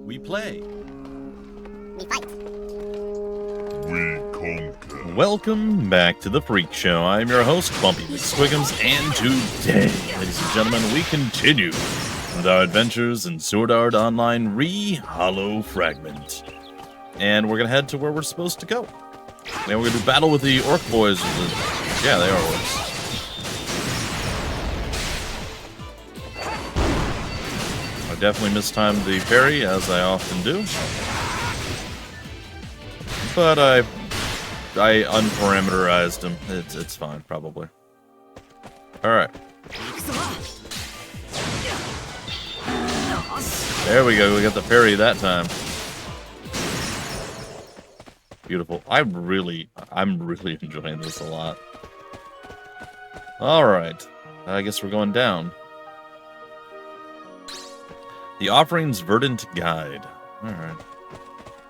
We play. We fight. We conquer. Welcome back to the Freak Show. I'm your host, Bumpy McSquiggums, and today, ladies and gentlemen, we continue with our adventures in Sword Art Online Re-Hollow Fragment. And we're going to head to where we're supposed to go. And we're going to do battle with the orc boys. Yeah, they are orcs. I definitely mistimed the parry, as I often do. But I unparameterized him. It's fine, probably. Alright. There we go, we got the parry that time. Beautiful. I'm really enjoying this a lot. Alright. I guess we're going down. The Offering's Verdant Guide. Alright.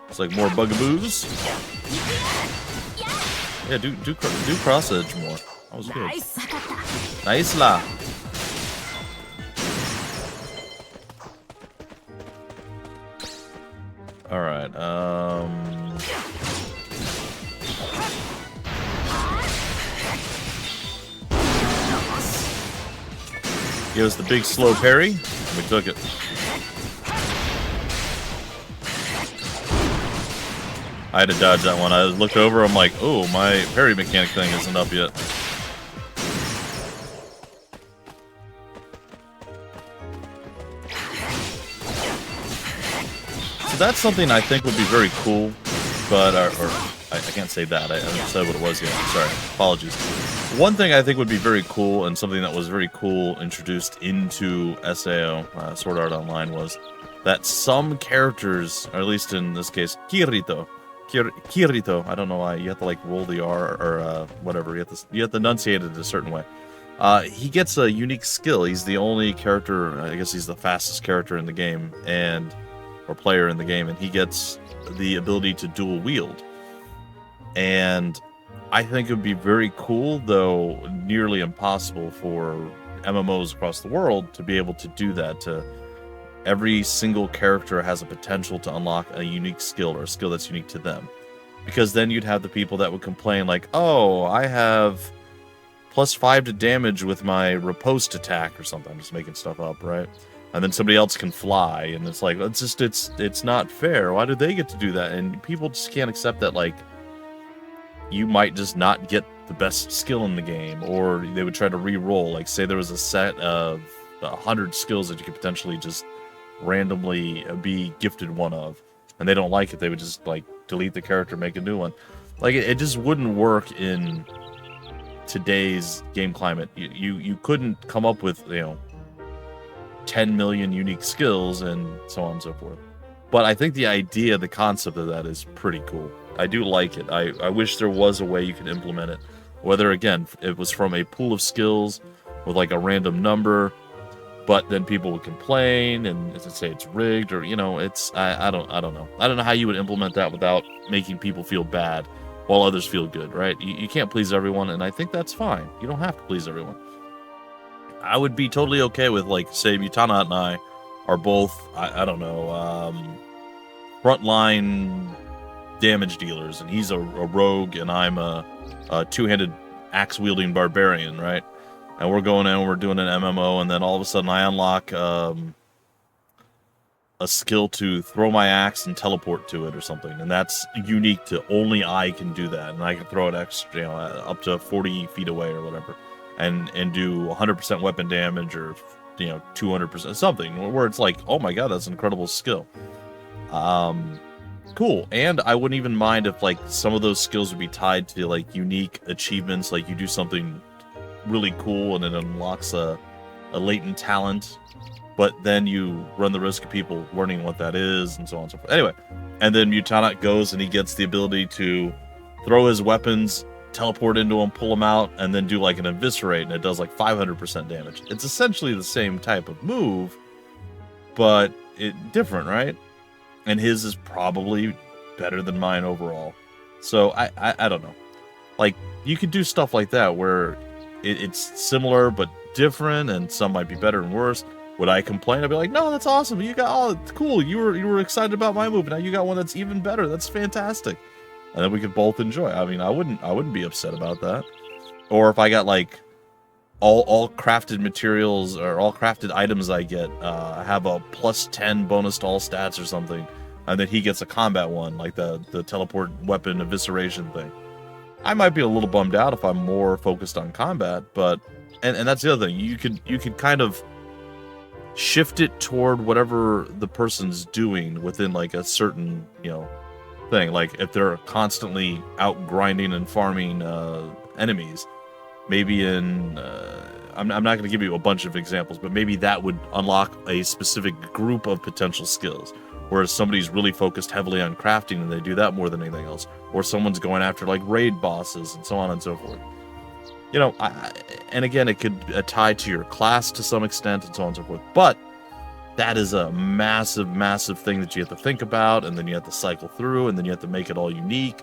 It's like more bugaboos. Yeah, do cross edge more. That was good. Nice la. All right. Give us the big slow parry. We took it. I had to dodge that one. I looked over, I'm like, oh, my parry mechanic thing isn't up yet. So that's something I think would be very cool, but, or I can't say that. I said what it was yet. Sorry. Apologies. One thing I think would be very cool, and something that was very cool introduced into SAO, Sword Art Online, was that some characters, or at least in this case, Kirito, I don't know why, you have to like roll the R or whatever, you have to enunciate it a certain way. He gets a unique skill. He's the only character, I guess he's the fastest character in the game, or player in the game, and he gets the ability to dual wield. And I think it would be very cool, though nearly impossible for MMOs across the world to be able to do that. Every single character has a potential to unlock a unique skill, or a skill that's unique to them. Because then you'd have the people that would complain like, oh, I have +5 to damage with my riposte attack or something. I'm just making stuff up, right? And then somebody else can fly, and it's like, it's not fair. Why do they get to do that? And people just can't accept that, like, you might just not get the best skill in the game, or they would try to re-roll. Like, say there was a set of 100 skills that you could potentially just randomly be gifted one of, and they don't like it, they would just like delete the character, make a new one. Like it just wouldn't work in today's game climate. You couldn't come up with 10 million unique skills and so on and so forth. But I think the idea, the concept of that is pretty cool. I do like it. I wish there was a way you could implement it, whether again it was from a pool of skills with like a random number. But then people would complain and say it's rigged, or it's I don't know. I don't know how you would implement that without making people feel bad while others feel good, right? You can't please everyone, and I think that's fine. You don't have to please everyone. I would be totally okay with, like, say Mutana and I are both I don't know, frontline damage dealers, and he's a rogue and I'm a two-handed axe wielding barbarian, right? And we're going in and we're doing an MMO, and then all of a sudden I unlock a skill to throw my axe and teleport to it or something. And that's unique to only I can do that. And I can throw it extra, up to 40 feet away or whatever. And do 100% weapon damage, or 200%, something where it's like, oh my god, that's an incredible skill. Cool. And I wouldn't even mind if like some of those skills would be tied to like unique achievements, like you do something really cool and it unlocks a latent talent, but then you run the risk of people learning what that is and so on and so forth. Anyway, and then Mutanat goes and he gets the ability to throw his weapons, teleport into them, pull them out, and then do like an eviscerate, and it does like 500% damage. It's essentially the same type of move, but different, right? And his is probably better than mine overall. So I don't know. Like, you could do stuff like that where it's similar but different, and some might be better and worse. Would I complain? I'd be like, no, that's awesome. You got, oh, it's cool. You were excited about my move. Now you got one that's even better. That's fantastic. And then we could both enjoy. I mean, I wouldn't be upset about that. Or if I got like all crafted materials or all crafted items I get have a +10 bonus to all stats or something, and then he gets a combat one, like the teleport weapon evisceration thing. I might be a little bummed out if I'm more focused on combat, but and that's the other thing. You could kind of shift it toward whatever the person's doing within like a certain, thing. Like if they're constantly out grinding and farming enemies, maybe in I'm not going to give you a bunch of examples, but maybe that would unlock a specific group of potential skills. Whereas somebody's really focused heavily on crafting and they do that more than anything else. Or someone's going after like raid bosses and so on and so forth. And again, it could tie to your class to some extent and so on and so forth. But that is a massive, massive thing that you have to think about, and then you have to cycle through, and then you have to make it all unique.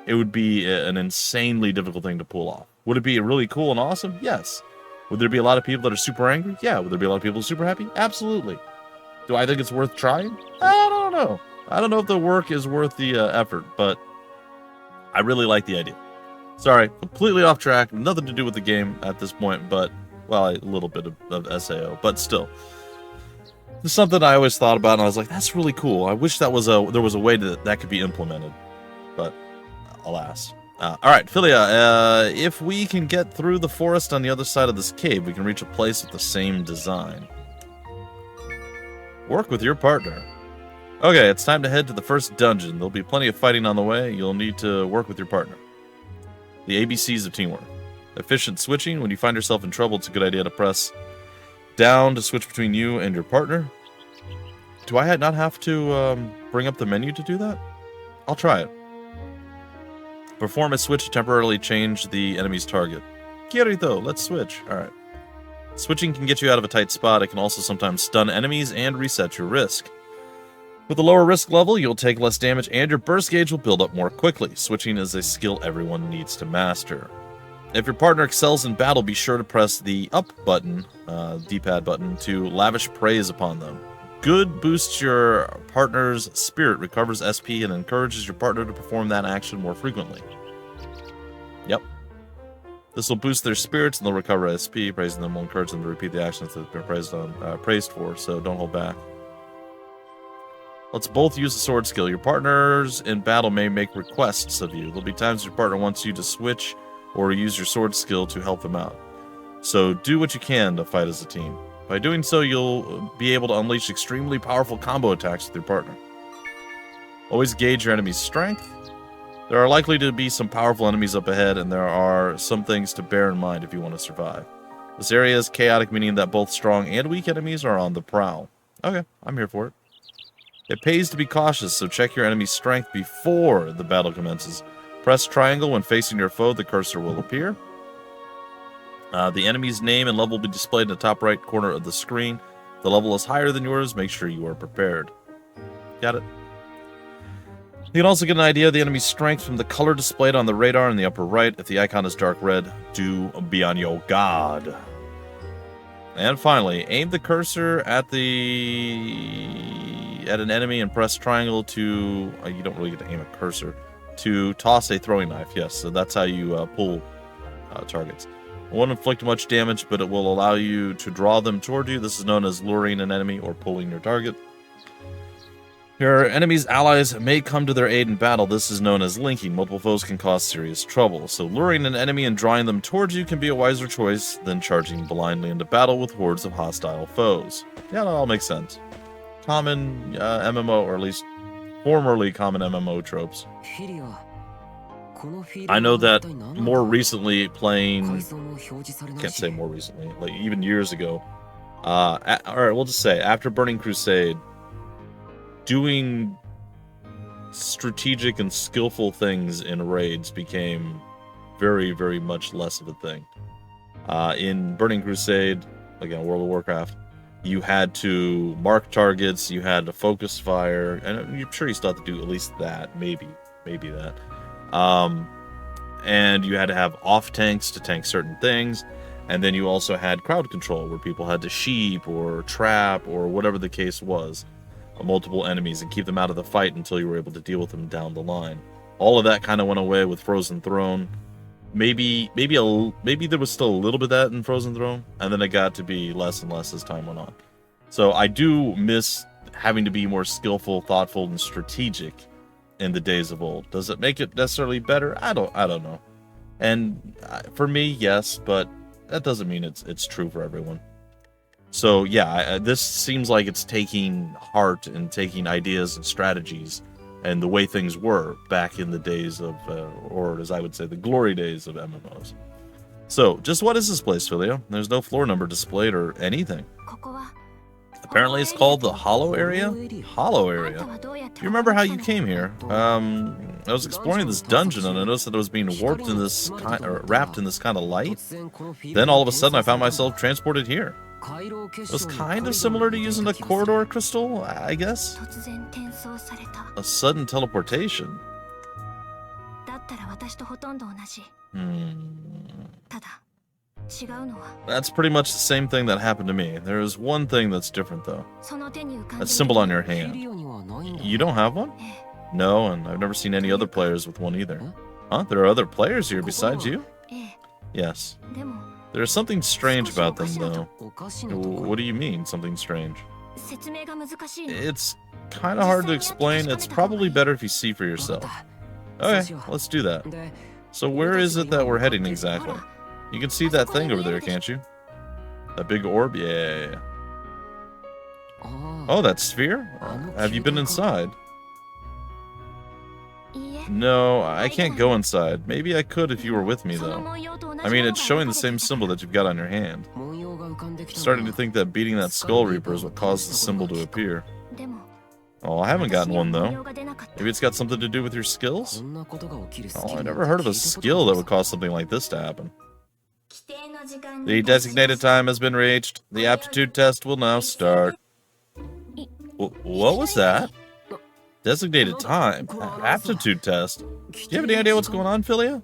It would be an insanely difficult thing to pull off. Would it be really cool and awesome? Yes. Would there be a lot of people that are super angry? Yeah. Would there be a lot of people super happy? Absolutely. Do I think it's worth trying? I don't know. I don't know if the work is worth the effort, but I really like the idea. Sorry, completely off track. Nothing to do with the game at this point, but, well, a little bit of SAO, but still. It's something I always thought about, and I was like, that's really cool. I wish there was a way that could be implemented, but alas. All right, Philia, if we can get through the forest on the other side of this cave, we can reach a place with the same design. Work with your partner. Okay, it's time to head to the first dungeon. There'll be plenty of fighting on the way. You'll need to work with your partner. The ABCs of teamwork. Efficient switching. When you find yourself in trouble, it's a good idea to press down to switch between you and your partner. Do I not have to bring up the menu to do that? I'll try it. Perform a switch to temporarily change the enemy's target. Kirito, let's switch. Alright. Switching can get you out of a tight spot. It can also sometimes stun enemies and reset your risk. With a lower risk level, you'll take less damage and your burst gauge will build up more quickly. Switching is a skill everyone needs to master. If your partner excels in battle, be sure to press the up button, D-pad button, to lavish praise upon them. Good boosts your partner's spirit, recovers SP, and encourages your partner to perform that action more frequently. Yep. This will boost their spirits and they'll recover SP. Praising them will encourage them to repeat the actions that they've been praised for, so don't hold back. Let's both use the sword skill. Your partners in battle may make requests of you. There'll be times your partner wants you to switch or use your sword skill to help them out. So do what you can to fight as a team. By doing so, you'll be able to unleash extremely powerful combo attacks with your partner. Always gauge your enemy's strength. There are likely to be some powerful enemies up ahead, and there are some things to bear in mind if you want to survive. This area is chaotic, meaning that both strong and weak enemies are on the prowl. Okay, I'm here for it. It pays to be cautious, so check your enemy's strength before the battle commences. Press triangle when facing your foe, the cursor will appear. The enemy's name and level will be displayed in the top right corner of the screen. If the level is higher than yours, make sure you are prepared. Got it? You can also get an idea of the enemy's strength from the color displayed on the radar in the upper right. If the icon is dark red, do be on your guard. And finally, aim the cursor at an enemy and press triangle to... you don't really get to aim a cursor. To toss a throwing knife, yes. So that's how you pull targets. It won't inflict much damage, but it will allow you to draw them toward you. This is known as luring an enemy or pulling your target. Your enemy's allies may come to their aid in battle. This is known as linking. Multiple foes can cause serious trouble. So luring an enemy and drawing them towards you can be a wiser choice than charging blindly into battle with hordes of hostile foes. Yeah, that all makes sense. Common MMO, or at least formerly common MMO tropes. I know that more recently playing, can't say more recently, like even years ago, or we'll just say after Burning Crusade, doing strategic and skillful things in raids became very, very much less of a thing. In Burning Crusade, again, World of Warcraft, you had to mark targets, you had to focus fire, and I'm sure you still have to do at least that, maybe that. And you had to have off tanks to tank certain things, And then you also had crowd control, where people had to sheep or trap or whatever the case was, multiple enemies and keep them out of the fight until you were able to deal with them down the line. All of that kind of went away with Frozen Throne. Maybe there was still a little bit of that in Frozen Throne, and then it got to be less and less as time went on. So I do miss having to be more skillful, thoughtful, and strategic in the days of old. Does it make it necessarily better? I don't know. And for me, yes, but that doesn't mean it's true for everyone. So yeah, this seems like it's taking heart and taking ideas and strategies and the way things were back in the days of, or as I would say, the glory days of MMOs. So, just what is this place, Philia? There's no floor number displayed or anything. Apparently it's called the Hollow Area? Hollow Area. You remember how you came here? I was exploring this dungeon and I noticed that it was being warped in this wrapped in this kind of light. Then all of a sudden I found myself transported here. It was kind of similar to using a corridor crystal, I guess. A sudden teleportation. That's pretty much the same thing that happened to me. There is one thing that's different, though. That symbol on your hand. You don't have one? No, and I've never seen any other players with one either. Huh? There are other players here besides you? Yes. There's something strange about them, though. What do you mean, something strange? It's kind of hard to explain. It's probably better if you see for yourself. Okay, let's do that. So where is it that we're heading exactly? You can see that thing over there, can't you? That big orb? Yeah. Oh, that sphere? Have you been inside? No, I can't go inside. Maybe I could if you were with me, though. I mean, it's showing the same symbol that you've got on your hand. I'm starting to think that beating that Skull Reaper is what caused the symbol to appear. Oh, I haven't gotten one, though. Maybe it's got something to do with your skills? Oh, I never heard of a skill that would cause something like this to happen. The designated time has been reached. The aptitude test will now start. What was that? Designated time? Aptitude test? Do you have any idea what's going on, Philia?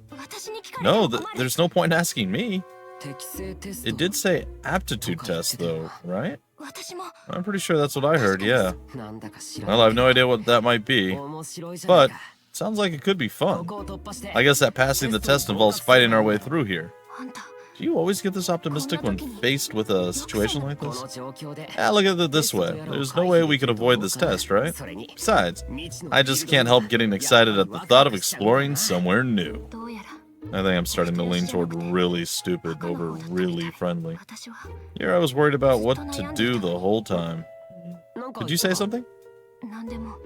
No, there's no point in asking me. It did say aptitude test, though, right? I'm pretty sure that's what I heard, yeah. Well, I have no idea what that might be, but it sounds like it could be fun. I guess that passing the test involves fighting our way through here. Do you always get this optimistic when faced with a situation like this? Ah, look at it this way. There's no way we could avoid this test, right? Besides, I just can't help getting excited at the thought of exploring somewhere new. I think I'm starting to lean toward really stupid over really friendly. Here I was worried about what to do the whole time. Did you say something?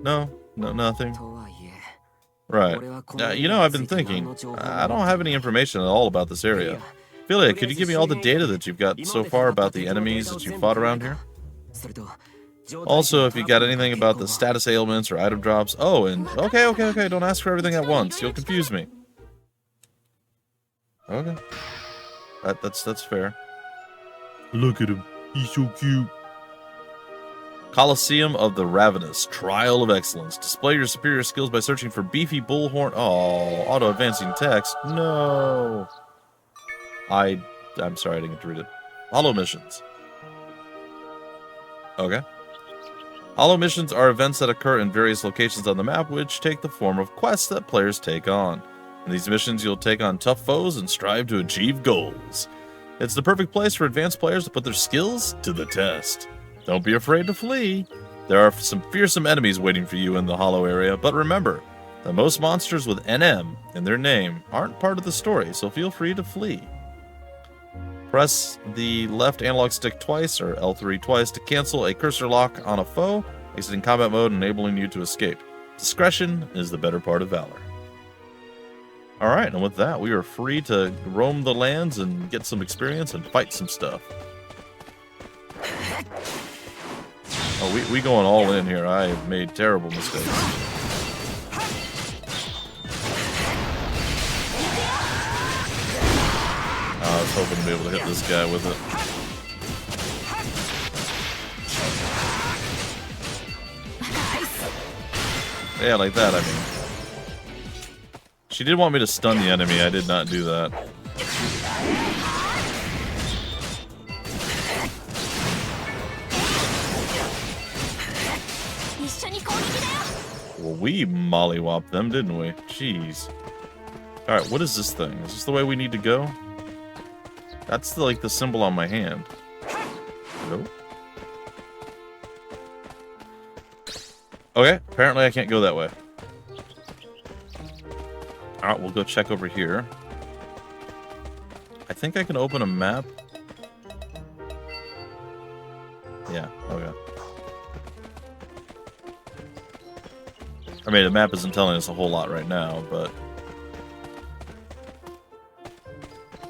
No, nothing. Right. You know, I've been thinking. I don't have any information at all about this area. Philia, could you give me all the data that you've got so far about the enemies that you've fought around here? Also, if you got anything about the status ailments or item drops. Oh, and okay, don't ask for everything at once. You'll confuse me. Okay. That's fair. Look at him. He's so cute. Colosseum of the Ravenous. Trial of Excellence. Display your superior skills by searching for beefy bullhorn. Oh, auto-advancing text. No. I'm sorry, I didn't get to read it. Hollow missions. Okay. Hollow missions are events that occur in various locations on the map, which take the form of quests that players take on. In these missions, you'll take on tough foes and strive to achieve goals. It's the perfect place for advanced players to put their skills to the test. Don't be afraid to flee. There are some fearsome enemies waiting for you in the Hollow area, but remember that most monsters with NM in their name aren't part of the story, so feel free to flee. Press the left analog stick twice, or L3 twice, to cancel a cursor lock on a foe, exiting combat mode, enabling you to escape. Discretion is the better part of valor. Alright, and with that, we are free to roam the lands and get some experience and fight some stuff. Oh, we going all in here. I have made terrible mistakes. I was hoping to be able to hit this guy with it. Yeah, like that, I mean. She did want me to stun the enemy. I did not do that. Well, we mollywopped them, didn't we? Jeez. Alright, what is this thing? Is this the way we need to go? That's like the symbol on my hand. Nope. Okay, apparently I can't go that way. Alright, we'll go check over here. I think I can open a map. Yeah, okay. I mean, the map isn't telling us a whole lot right now, but...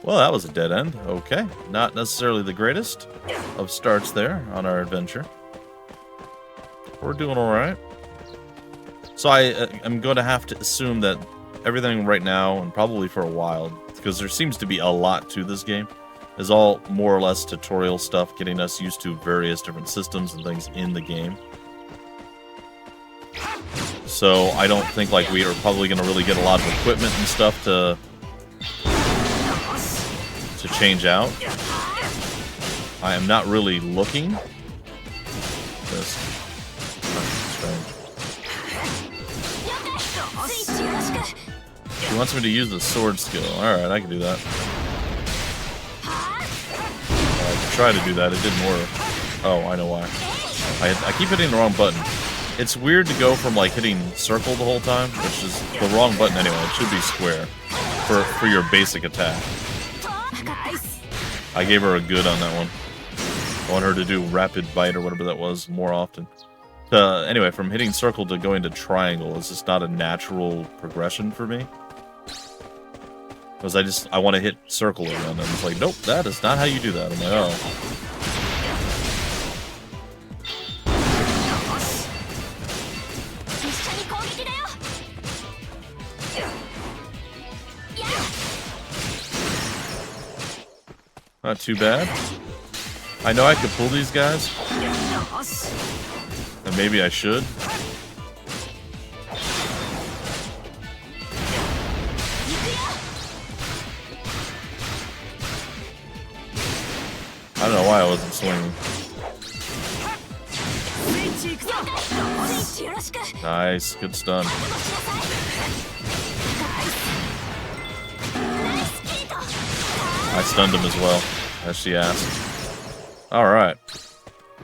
Well, that was a dead end. Okay. Not necessarily the greatest of starts there on our adventure. We're doing alright. So I'm going to have to assume that everything right now, and probably for a while, because there seems to be a lot to this game, is all more or less tutorial stuff, getting us used to various different systems and things in the game. So I don't think like we are probably going to really get a lot of equipment and stuff to change out. I am not really looking. This strange. He wants me to use the sword skill. Alright, I can do that. I tried to do that, it didn't work. Oh, I know why. I keep hitting the wrong button. It's weird to go from like hitting circle the whole time, which is the wrong button anyway. It should be square for your basic attack. I gave her a good on that one. I want her to do rapid bite or whatever that was more often. Anyway, from hitting circle to going to triangle is just not a natural progression for me. Because I want to hit circle again, and it's like, nope, that is not how you do that. I'm like, oh. Not too bad. I know I could pull these guys. And maybe I should. I don't know why I wasn't swinging. Nice, good stun. I stunned him as well, as she asked. Alright.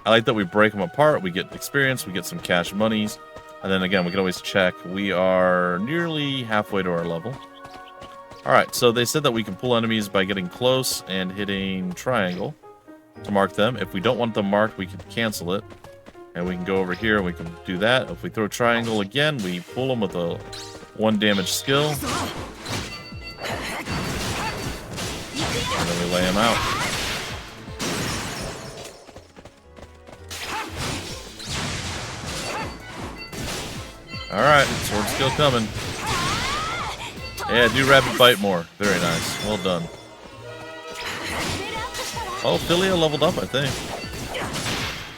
I like that we break them apart, we get experience, we get some cash monies, and then again, we can always check. We are nearly halfway to our level. Alright, so they said that we can pull enemies by getting close and hitting triangle to mark them. If we don't want them marked, we can cancel it. And we can go over here and we can do that. If we throw triangle again, we pull them with a 1 damage skill. And then we lay them out. Alright, sword skill coming. Yeah, do rapid bite more. Very nice. Well done. Oh, Philia leveled up, I think.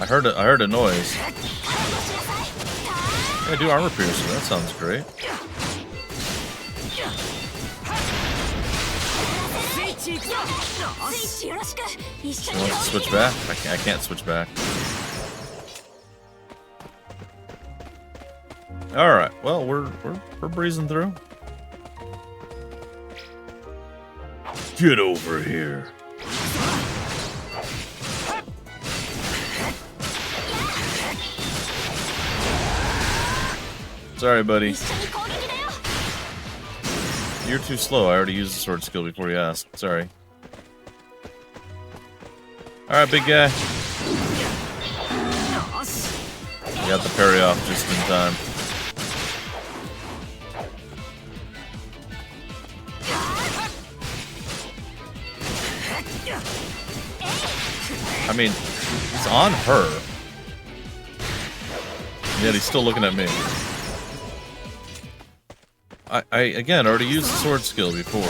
I heard a noise. Yeah, do armor piercer. That sounds great. She wants to switch back? I can't switch back. Alright, well, we're breezing through. Get over here. Sorry, buddy. You're too slow. I already used the sword skill before you asked. Sorry. Alright, big guy. You got the parry off just in time. I mean, he's on her. Yet he's still looking at me. I again, already used the sword skill before.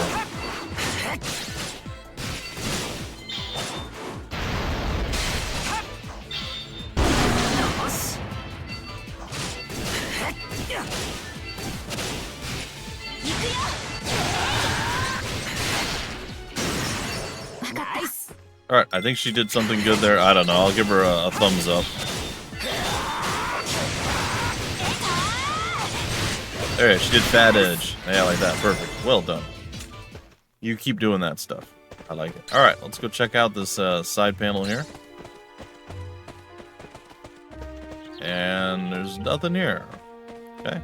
Alright, I think she did something good there. I don't know. I'll give her a thumbs up. Alright, she did fat edge. Yeah, like that. Perfect. Well done. You keep doing that stuff. I like it. Alright, let's go check out this side panel here. And there's nothing here. Okay.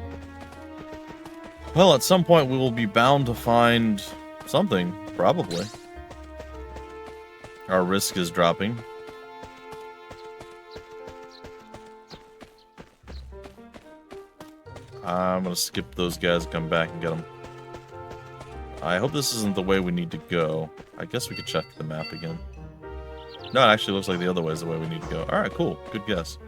Well, at some point we will be bound to find something, probably. Our risk is dropping. I'm gonna skip those guys and come back and get them. I hope this isn't the way we need to go. I guess we could check the map again. No, it actually looks like the other way is the way we need to go. Alright, cool. Good guess.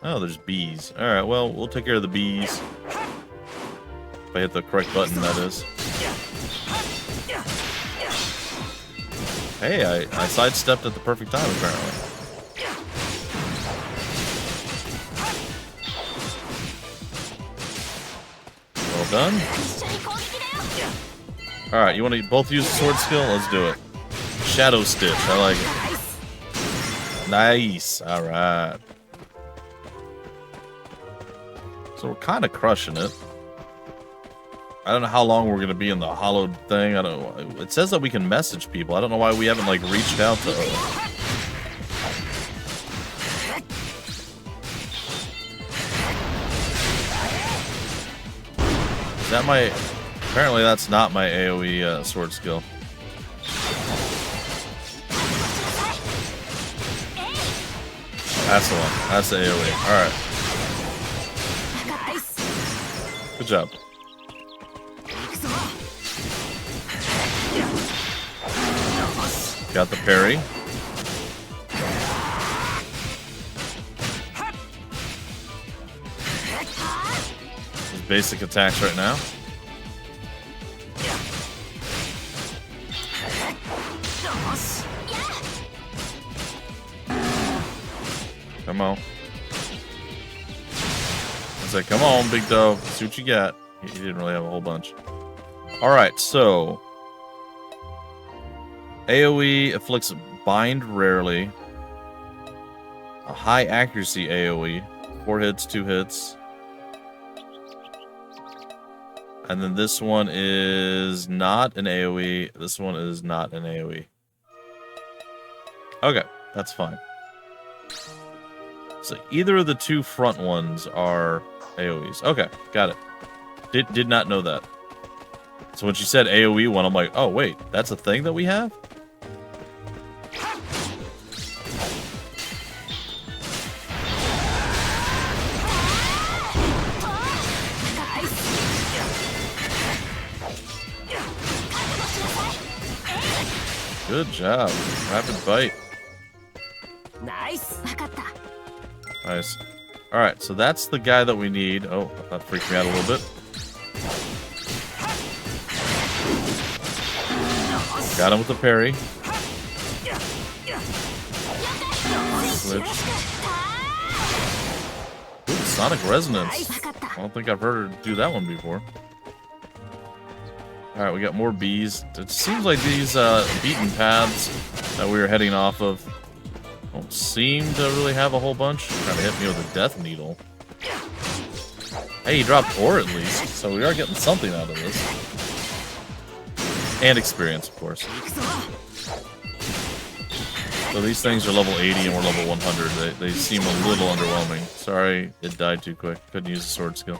Oh, there's bees. Alright, well, we'll take care of the bees. If I hit the correct button, that is. Hey, I sidestepped at the perfect time, apparently. Well done. Alright, you want to both use the sword skill? Let's do it. Shadow Stitch, I like it. Nice. Alright. So we're kind of crushing it. I don't know how long we're going to be in the hollowed thing. I don't know. It says that we can message people. I don't know why we haven't, like, reached out to... Is that my... Apparently that's not my AoE sword skill. That's the one. That's the AoE. Alright. Good job. Got the parry. His basic attacks right now. Come on. I was like, come on, big dog. See what you got. He didn't really have a whole bunch. Alright, so... AoE afflicts bind rarely. A high accuracy AoE. 4 hits, 2 hits. And then this one is not an AoE. This one is not an AoE. Okay, that's fine. So either of the two front ones are AoEs. Okay, got it. Did not know that. So when she said AoE one, I'm like, oh wait, that's a thing that we have? Good job. Rapid bite. Nice. Nice. Alright, so that's the guy that we need. Oh, that freaked me out a little bit. Got him with the parry. Switch. Ooh, Sonic Resonance. I don't think I've heard her do that one before. Alright, we got more bees. It seems like these beaten paths that we were heading off of don't seem to really have a whole bunch. Trying to hit me with a death needle. Hey, he dropped ore at least, so we are getting something out of this. And experience, of course. So these things are level 80 and we're level 100. They seem a little underwhelming. Sorry, it died too quick. Couldn't use the sword skill.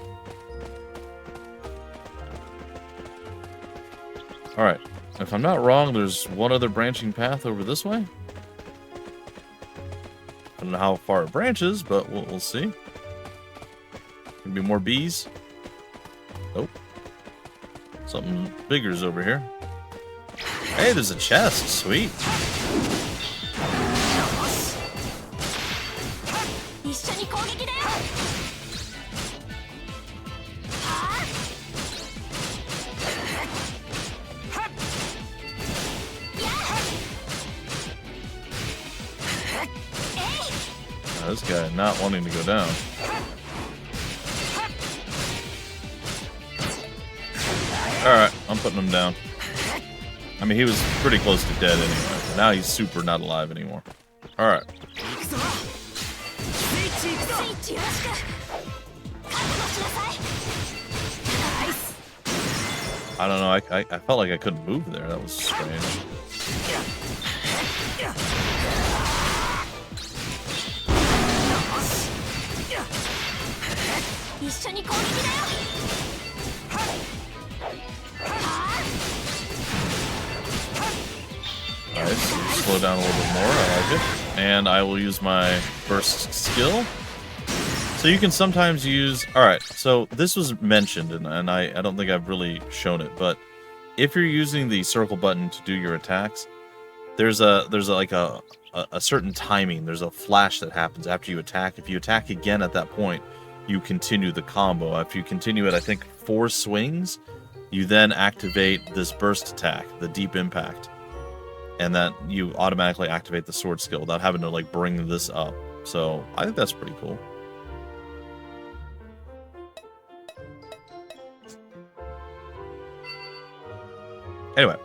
Alright, if I'm not wrong, there's one other branching path over this way. I don't know how far it branches, but we'll see. Gonna be more bees. Oh. Something bigger's over here. Hey, there's a chest. Sweet. This guy not wanting to go down. Alright, I'm putting him down. I mean, he was pretty close to dead anyway. But now he's super not alive anymore. Alright. I don't know. I felt like I couldn't move there. That was strange. Nice. Slow down a little bit more. I like it. And I will use my burst skill. So you can sometimes use... Alright, so this was mentioned, and I don't think I've really shown it, but if you're using the circle button to do your attacks, there's like a certain timing. There's a flash that happens after you attack. If you attack again at that point, you continue the combo. If you continue it, I think, 4 swings, you then activate this burst attack, the deep impact. And that you automatically activate the sword skill without having to, like, bring this up. So, I think that's pretty cool. Anyway,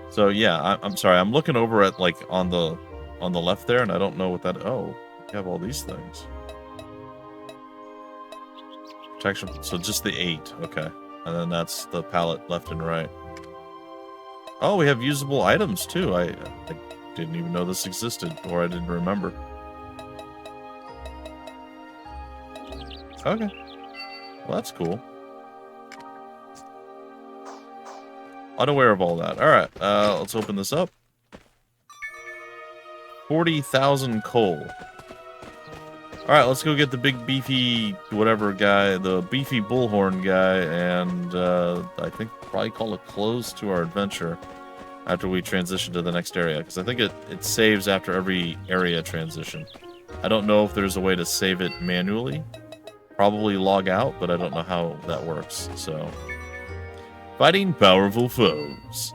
so yeah, I'm sorry. I'm looking over at, like, on the left there, and I don't know what that... Oh, you have all these things. Protection. So just the 8. Okay. And then that's the palette left and right. Oh, we have usable items, too. I didn't even know this existed, or I didn't remember. Okay. Well, that's cool. Unaware of all that. Alright, let's open this up. 40,000 coal. Alright, let's go get the big beefy whatever guy, the beefy bullhorn guy, and I think probably call it close to our adventure after we transition to the next area, because I think it saves after every area transition. I don't know if there's a way to save it manually. Probably log out, but I don't know how that works, so... Fighting powerful foes.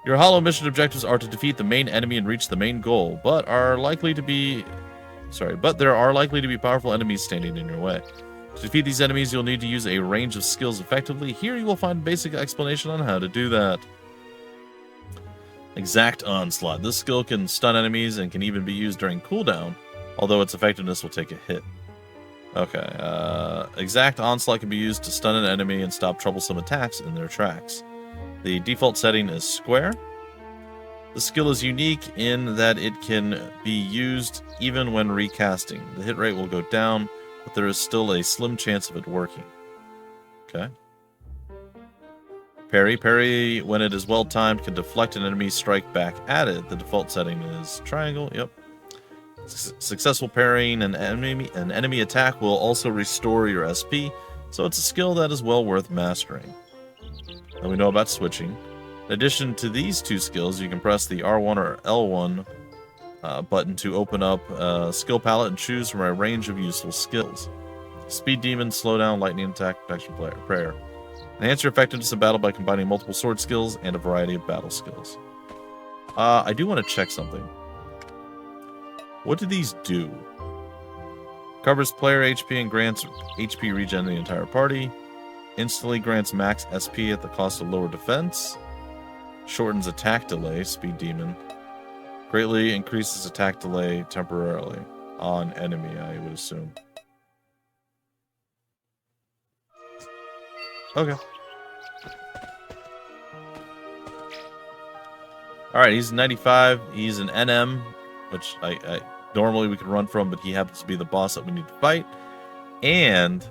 Your hollow mission objectives are to defeat the main enemy and reach the main goal, but there are likely to be powerful enemies standing in your way. To defeat these enemies, you'll need to use a range of skills effectively. Here you will find basic explanation on how to do that. Exact Onslaught. This skill can stun enemies and can even be used during cooldown, although its effectiveness will take a hit. Okay, Exact Onslaught can be used to stun an enemy and stop troublesome attacks in their tracks. The default setting is square. The skill is unique in that it can be used even when recasting. The hit rate will go down, but there is still a slim chance of it working. Okay. Parry. Parry, when it is well timed, can deflect an enemy's strike back at it. The default setting is triangle. Yep. Successful parrying an enemy attack will also restore your SP, so it's a skill that is well worth mastering. And we know about switching. In addition to these 2 skills, you can press the R1 or L1 button to open up a skill palette and choose from a range of useful skills. Speed Demon, Slowdown, Lightning Attack, Protection, Prayer. Enhance your effectiveness in battle by combining multiple sword skills and a variety of battle skills. I do want to check something. What do these do? Covers player HP and grants HP regen to the entire party. Instantly grants max SP at the cost of lower defense. Shortens attack delay, Speed Demon. Greatly increases attack delay temporarily on enemy, I would assume. Okay. Alright, he's 95. He's an NM, which I normally we could run from, but he happens to be the boss that we need to fight. And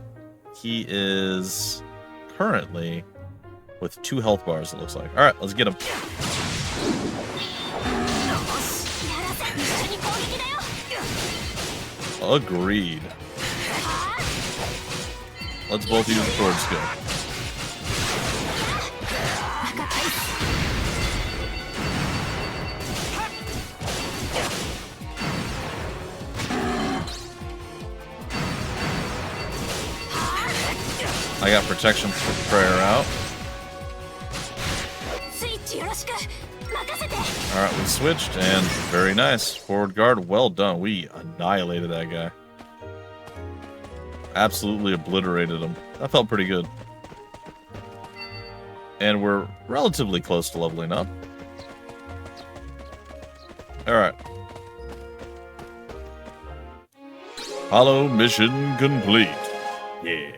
he is currently with 2 health bars, it looks like. Alright, let's get him. Agreed. Let's both use the sword skill. I got protection for prayer out. Alright, we switched, and very nice. Forward guard, well done. We annihilated that guy. Absolutely obliterated him. That felt pretty good. And we're relatively close to leveling up. Alright. Hollow mission complete. Yeah.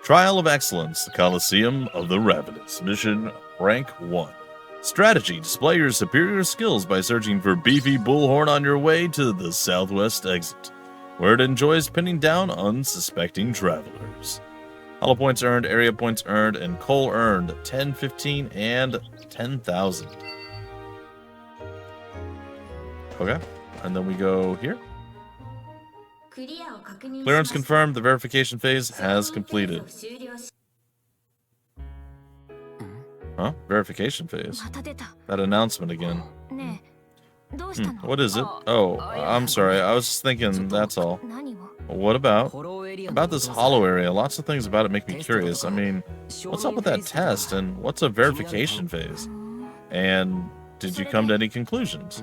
Trial of Excellence, the Coliseum of the Ravenous. Mission Rank 1. Strategy. Display your superior skills by searching for beefy bullhorn on your way to the southwest exit, where it enjoys pinning down unsuspecting travelers. Hollow points earned, area points earned, and coal earned. 10, 15, and 10,000. Okay, and then we go here. Clearance confirmed. The verification phase has completed. Huh? Verification phase? That announcement again. What is it? Oh, I'm sorry. I was just thinking, that's all. What about this hollow area? Lots of things about it make me curious. I mean, what's up with that test, and what's a verification phase? And did you come to any conclusions?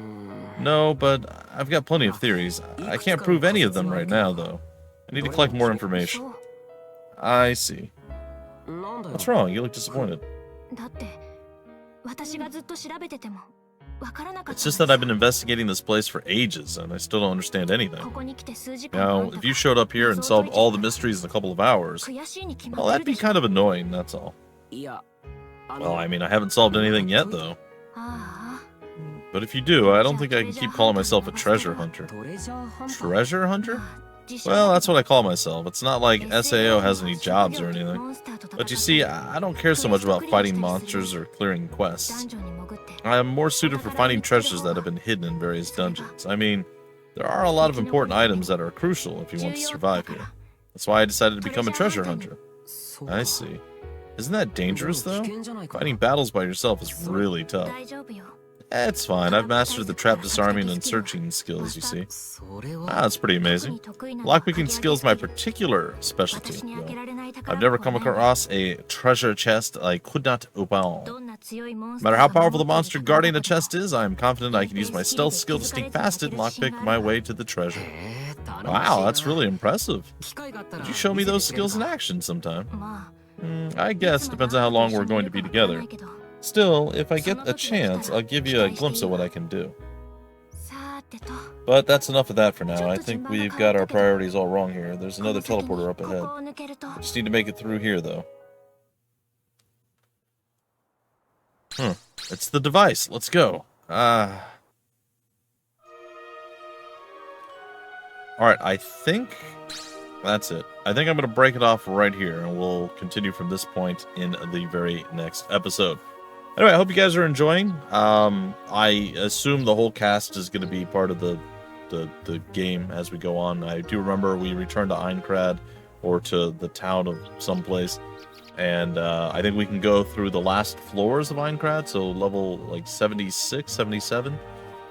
No, but I've got plenty of theories. I can't prove any of them right now, though. I need to collect more information. I see. What's wrong? You look disappointed. It's just that I've been investigating this place for ages, and I still don't understand anything. Now, if you showed up here and solved all the mysteries in a couple of hours, well, that'd be kind of annoying, that's all. Well, I mean, I haven't solved anything yet, though. But if you do, I don't think I can keep calling myself a treasure hunter. Treasure hunter? Well, that's what I call myself. It's not like SAO has any jobs or anything. But you see, I don't care so much about fighting monsters or clearing quests. I am more suited for finding treasures that have been hidden in various dungeons. I mean, there are a lot of important items that are crucial if you want to survive here. That's why I decided to become a treasure hunter. I see. Isn't that dangerous, though? Fighting battles by yourself is really tough. It's fine. I've mastered the trap disarming and searching skills, you see. That's pretty amazing. Lockpicking skills my particular specialty, though. I've never come across a treasure chest I could not open. No matter how powerful the monster guarding a chest is, I am confident I can use my stealth skill to sneak past it and lockpick my way to the treasure. Wow, that's really impressive. Could you show me those skills in action sometime? I guess it depends on how long we're going to be together. Still, if I get a chance, I'll give you a glimpse of what I can do. But that's enough of that for now. I think we've got our priorities all wrong here. There's another teleporter up ahead. We just need to make it through here, though. It's the device. Let's go. Alright, I think that's it. I think I'm going to break it off right here, and we'll continue from this point in the very next episode. Anyway, I hope you guys are enjoying. I assume the whole cast is going to be part of the game as we go on. I do remember we returned to Aincrad, or to the town of someplace, and I think we can go through the last floors of Aincrad, so level like 76, 77,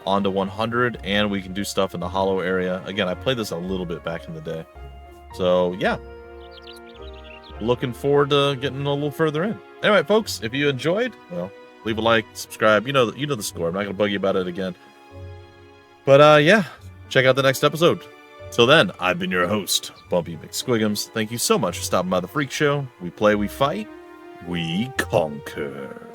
onto 100, and we can do stuff in the hollow area. Again, I played this a little bit back in the day. So, yeah. Looking forward to getting a little further in. Anyway, folks, if you enjoyed, well, leave a like, subscribe. You know the score. I'm not going to bug you about it again. But, yeah, check out the next episode. Till then, I've been your host, Bumpy McSquigums. Thank you so much for stopping by the Freak Show. We play, we fight, we conquer.